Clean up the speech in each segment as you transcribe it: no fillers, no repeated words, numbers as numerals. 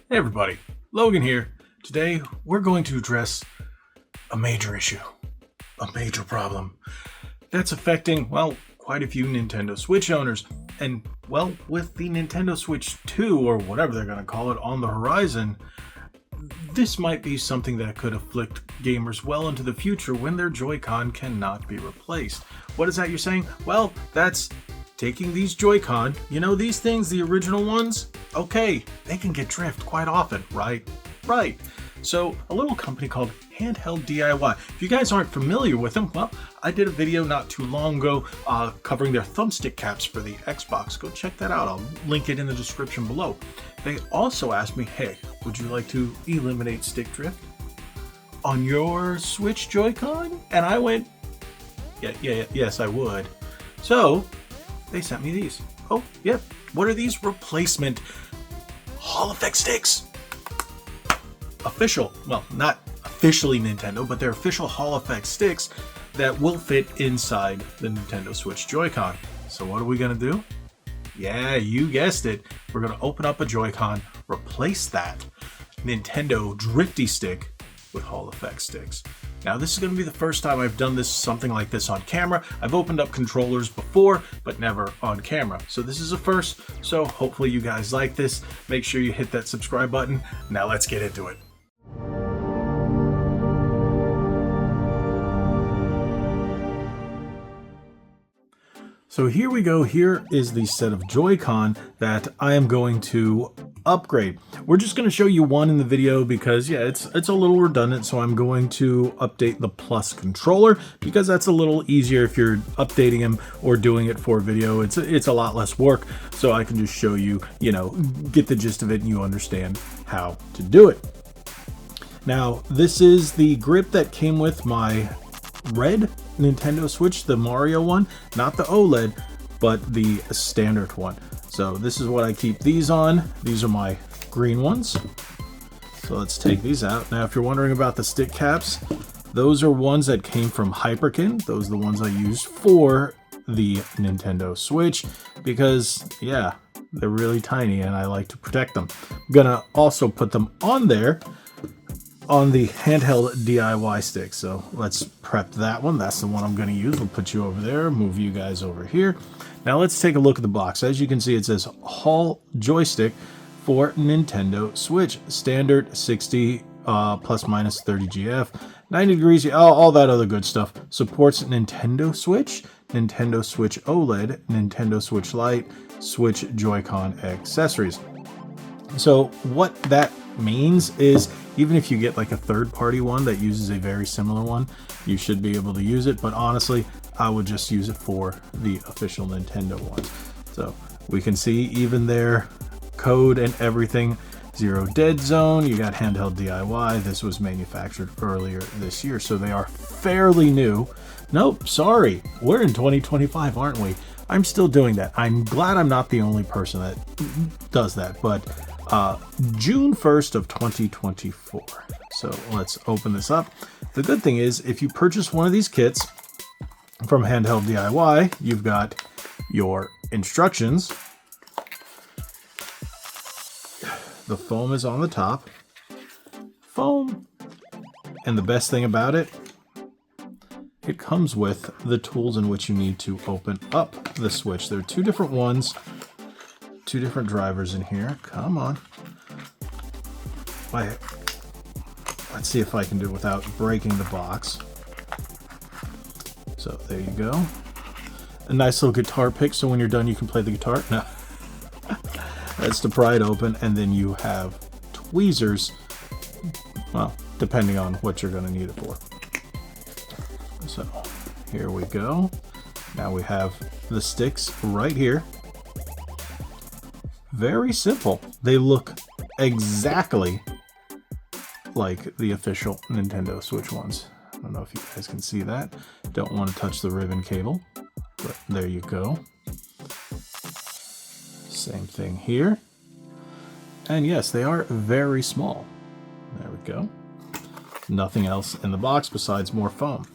Hey everybody, Logan here. Today we're going to address a major issue, a major problem that's affecting, well, quite a few Nintendo Switch owners. And, well, with the Nintendo Switch 2, or whatever they're going to call it, on the horizon, this might be something that could afflict gamers well into the future when their Joy-Con cannot be replaced. What is that you're saying? Well, that's taking these Joy-Con, you know these things, the original ones? Okay, they can get drift quite often, right? Right. So a little company called HandheldDIY. If you guys aren't familiar with them, well, I did a video not too long ago covering their thumbstick caps for the Xbox. Go check that out. I'll link it in the description below. They also asked me, hey, would you like to eliminate stick drift on your Switch Joy-Con? And I went, yes, I would. So they sent me these. Oh, yep. What are these? Replacement Hall Effect sticks. Official, well, not officially Nintendo, but they're official Hall Effect sticks that will fit inside the Nintendo Switch Joy-Con. So what are we going to do? Yeah, you guessed it. We're going to open up a Joy-Con, replace that Nintendo drifty stick with Hall Effect sticks. Now, this is going to be the first time I've done something like this on camera. I've opened up controllers before, but never on camera. So this is a first, so hopefully you guys like this. Make sure you hit that subscribe button. Now let's get into it. So here we go. Here is the set of Joy-Con that I am going to upgrade. We're just going to show you one in the video because, yeah, it's a little redundant. So I'm going to update the Plus controller because that's a little easier if you're updating him or doing it for video. It's a lot less work. So I can just show you, get the gist of it and you understand how to do it. Now, this is the grip that came with my red Nintendo Switch, the Mario one, not the OLED, but the standard one. So this is what I keep these on. These are my green ones. So let's take these out. Now, if you're wondering about the stick caps, those are ones that came from Hyperkin. Those are the ones I use for the Nintendo Switch because, yeah, they're really tiny and I like to protect them. I'm gonna also put them on there on the HandheldDIY stick. So let's prep that one. That's the one I'm going to use. We'll put you over there, move you guys over here. Now let's take a look at the box. As you can see, it says Hall joystick for Nintendo Switch. Standard 60 plus minus 30 GF, 90 degrees, all that other good stuff. Supports Nintendo Switch, Nintendo Switch OLED, Nintendo Switch Lite, Switch Joy-Con accessories. So what that means is even if you get like a third-party one that uses a very similar one, you should be able to use it. But honestly, I would just use it for the official Nintendo ones. So we can see even their code and everything. Zero dead zone. You got HandheldDIY. This was manufactured earlier this year, so they are fairly new. Nope, sorry. We're in 2025, aren't we? I'm still doing that. I'm glad I'm not the only person that does that, but June 1st of 2024. So let's open this up. The good thing is if you purchase one of these kits from HandheldDIY, you've got your instructions. The foam is on the top. Foam. And the best thing about it, it comes with the tools in which you need to open up the Switch. There are two different ones. Two different drivers in here. Come on. Let's see if I can do it without breaking the box. So there you go. A nice little guitar pick, so when you're done you can play the guitar. No. That's to pry it open, and then you have tweezers. Well, depending on what you're going to need it for. So here we go. Now we have the sticks right here. Very simple. They look exactly like the official Nintendo Switch ones. I don't know if you guys can see that. Don't want to touch the ribbon cable, but there you go. Same thing here. And yes, they are very small. There we go. Nothing else in the box besides more foam.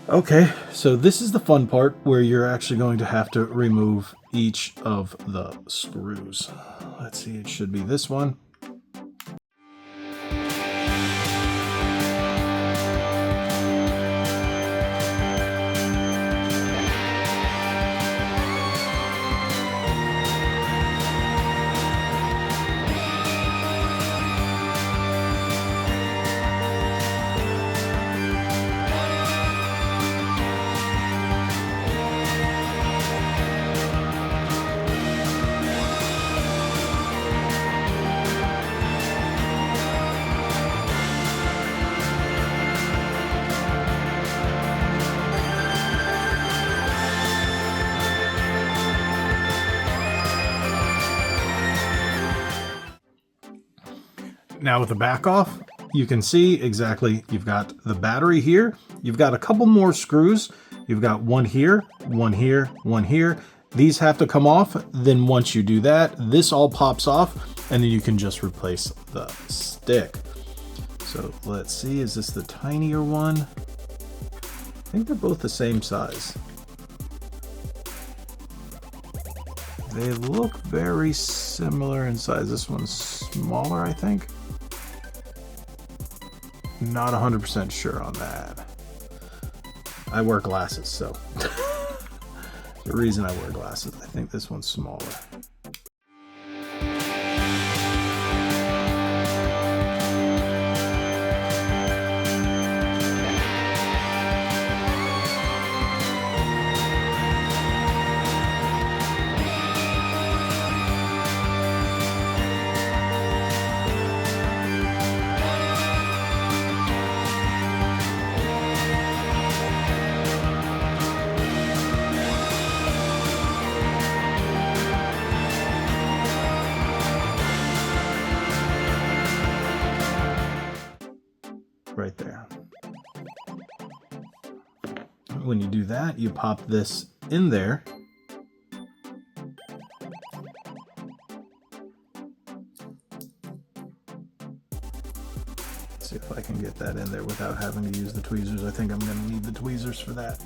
Okay, so this is the fun part where you're actually going to have to remove each of the screws. Let's see, it should be this one. Now with the back off, you can see exactly, you've got the battery here, you've got a couple more screws, you've got one here, one here, one here. These have to come off, then once you do that, this all pops off, and then you can just replace the stick. So let's see, is this the tinier one? I think they're both the same size. They look very similar in size. This one's smaller, I think. Not 100% sure on that. I wear glasses, so the reason I wear glasses, I think this one's smaller. Right there. When you do that, you pop this in there. Let's see if I can get that in there without having to use the tweezers. I think I'm going to need the tweezers for that.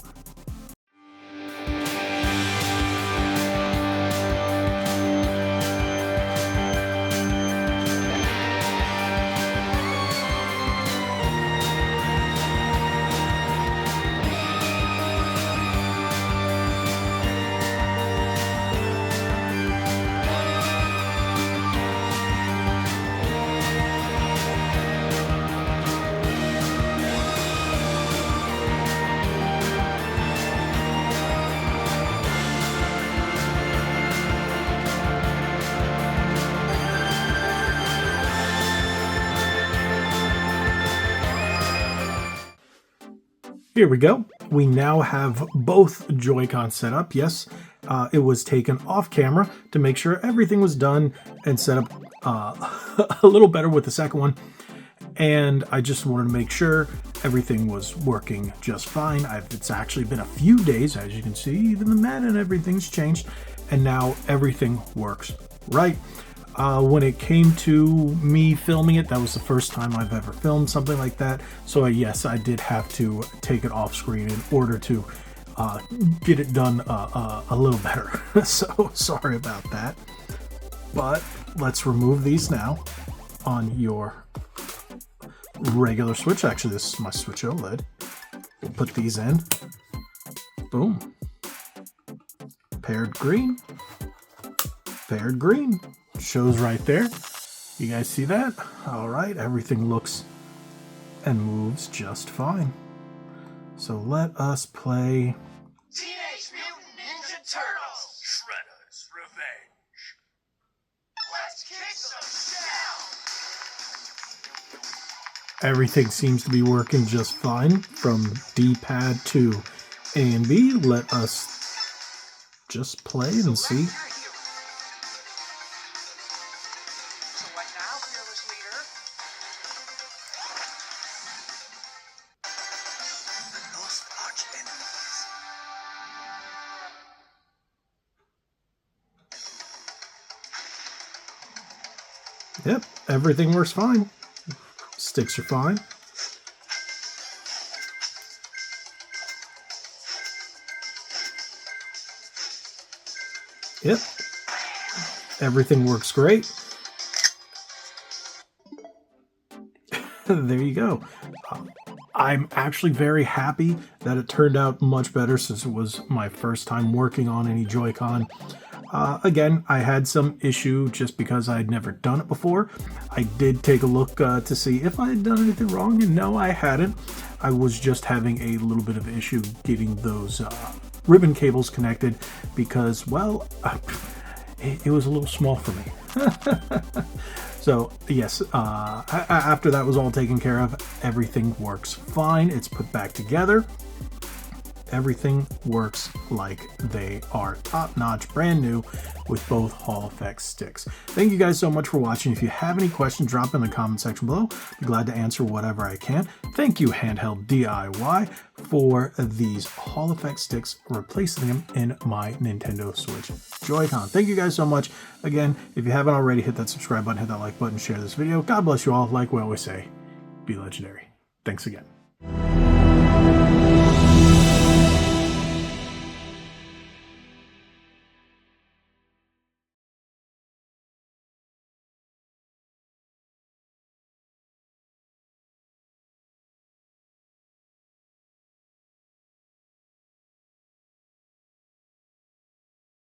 Here we go. We now have both Joy-Con set up. Yes, it was taken off camera to make sure everything was done and set up a little better with the second one. And I just wanted to make sure everything was working just fine. It's actually been a few days, as you can see, even the mat and everything's changed. And now everything works right. When it came to me filming it, that was the first time I've ever filmed something like that. So yes, I did have to take it off screen in order to get it done a little better. So sorry about that. But let's remove these now on your regular switch. Actually, this is my Switch OLED. We'll put these in. Boom. Paired green. Paired green. Shows right there. You guys see that? All right, everything looks and moves just fine. So let us play Teenage Mutant Ninja Turtles: Shredder's Revenge. Let's kick some down. Everything seems to be working just fine from D-pad to A and B. Let us just play and see. Yep, everything works fine. Sticks are fine. Yep. Everything works great. There you go. I'm actually very happy that it turned out much better since it was my first time working on any Joy-Con. Again, I had some issue just because I had never done it before. I did take a look to see if I had done anything wrong, and no, I hadn't. I was just having a little bit of issue getting those ribbon cables connected because, well, it was a little small for me. So yes, after that was all taken care of, everything works fine. It's put back together. Everything works like they are top-notch, brand new, with both Hall Effect sticks. Thank you guys so much for watching. If you have any questions, drop them in the comment section below. I'll be glad to answer whatever I can. Thank you, HandheldDIY, for these Hall Effect sticks, replacing them in my Nintendo Switch Joy-Con. Thank you guys so much. Again, if you haven't already, hit that subscribe button, hit that like button, share this video. God bless you all. Like we always say, be legendary. Thanks again.